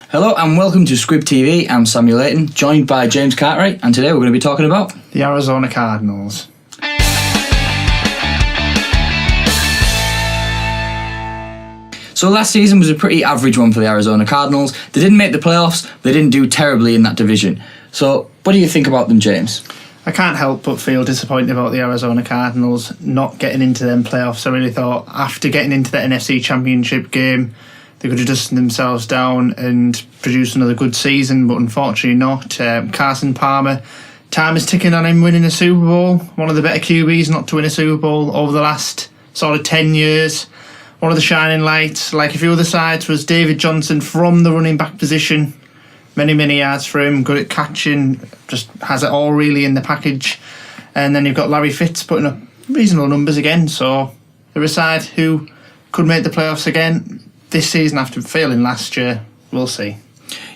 Hello and welcome to Squib TV. I'm Samuel Layton, joined by James Cartwright, and today we're going to be talking about the Arizona Cardinals. So last season was a pretty average one for the Arizona Cardinals. They didn't make the playoffs, they didn't do terribly in that division. So what do you think about them, James? I can't help but feel disappointed about the Arizona Cardinals not getting into them playoffs. I really thought after getting into the NFC Championship game, they could have dusted themselves down and produced another good season, but unfortunately not. Carson Palmer, time is ticking on him winning a Super Bowl. One of the better QBs not to win a Super Bowl over the last sort of 10 years. One of the shining lights. Like a few other sides was David Johnson from the running back position. Many yards for him, good at catching, just has it all really in the package. And then you've got Larry Fitz putting up reasonable numbers again. So they're a side who could make the playoffs again this season after failing last year. We'll see.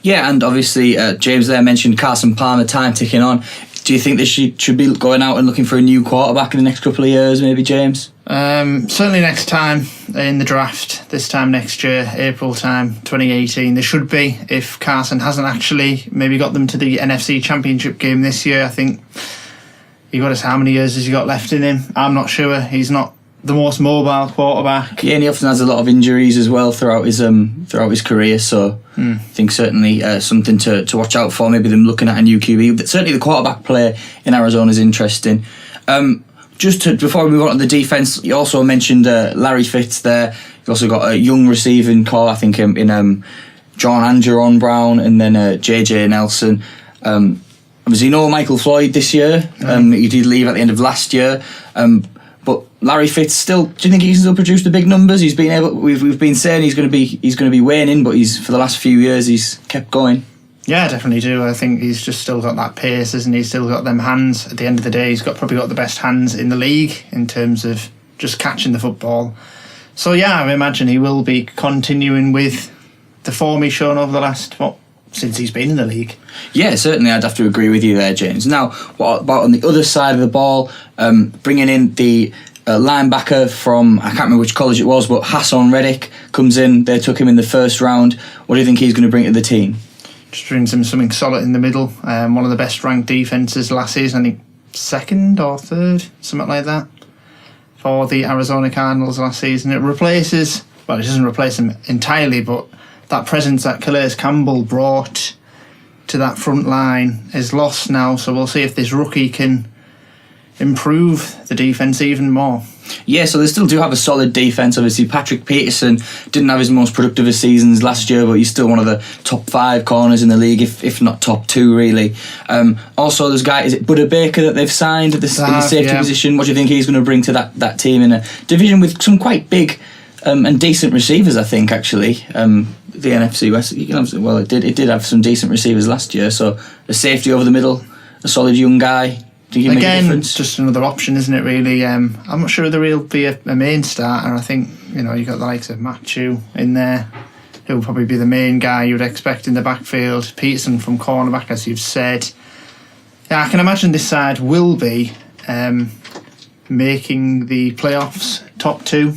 Yeah, and obviously James there mentioned Carson Palmer, time ticking on. Do you think they should be going out and looking for a new quarterback in the next couple of years, maybe, James? Certainly next time in the draft, this time next year, April time, 2018, they should be. If Carson hasn't actually maybe got them to the NFC Championship game this year, I think you got us. How many years has he got left in him? I'm not sure. He's not the most mobile quarterback. Yeah, and he often has a lot of injuries as well throughout his career. So I think certainly something to watch out for. Maybe them looking at a new QB. But certainly the quarterback play in Arizona is interesting. Before we move on to the defence, you also mentioned Larry Fitz there. You've also got a young receiving core, I think, in John and Jerron Brown, and then JJ Nelson. Obviously, no Michael Floyd this year. He did leave at the end of last year. But Larry Fitz still. Do you think he can still produce the big numbers? He's been able. We've been saying he's going to be waning, but for the last few years he's kept going. Yeah, I definitely do. I think he's just still got that pace, hasn't he? He's still got them hands. At the end of the day, he's probably got the best hands in the league in terms of just catching the football. So yeah, I imagine he will be continuing with the form he's shown over the last, since he's been in the league. Yeah, certainly I'd have to agree with you there, James. Now, what about on the other side of the ball, bringing in the linebacker from, I can't remember which college it was, but Hassan Reddick comes in. They took him in the first round. What do you think he's going to bring to the team? Just brings him something solid in the middle. One of the best ranked defences last season, I think second or third, something like that, for the Arizona Cardinals last season. It doesn't replace him entirely, but that presence that Calais Campbell brought to that front line is lost now, so we'll see if this rookie can improve the defence even more. Yeah, so they still do have a solid defence. Obviously, Patrick Peterson didn't have his most productive of seasons last year, but he's still one of the top 5 corners in the league, if not top 2, really. Also, there's is it Buda Baker that they've signed in the safety position? What do you think he's going to bring to that team in a division with some quite big and decent receivers, I think, actually? The NFC West, well, it did have some decent receivers last year, so a safety over the middle, a solid young guy. Again, just another option, isn't it, really? I'm not sure there will be a main starter. I think, you got the likes of Matthew in there, who'll probably be the main guy you'd expect in the backfield. Peterson from cornerback, as you've said. Yeah, I can imagine this side will be making the playoffs, top 2,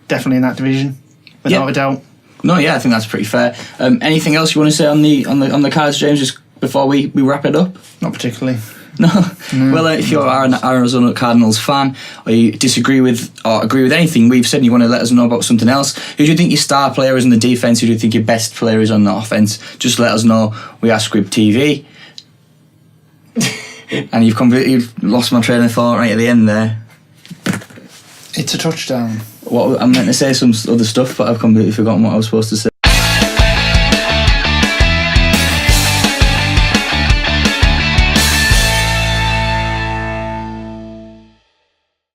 definitely in that division, without a doubt. No, yeah, I think that's pretty fair. Anything else you want to say on the Cards, James, just before we wrap it up? Not particularly. No. Well, if you're an Arizona Cardinals fan, or you disagree with or agree with anything we've said and you want to let us know about something else, who do you think your star player is in the defence? Who do you think your best player is on the offence? Just let us know. We are Squib TV. And you've completely lost my train of thought right at the end there. It's a touchdown. I meant to say some other stuff, but I've completely forgotten what I was supposed to say.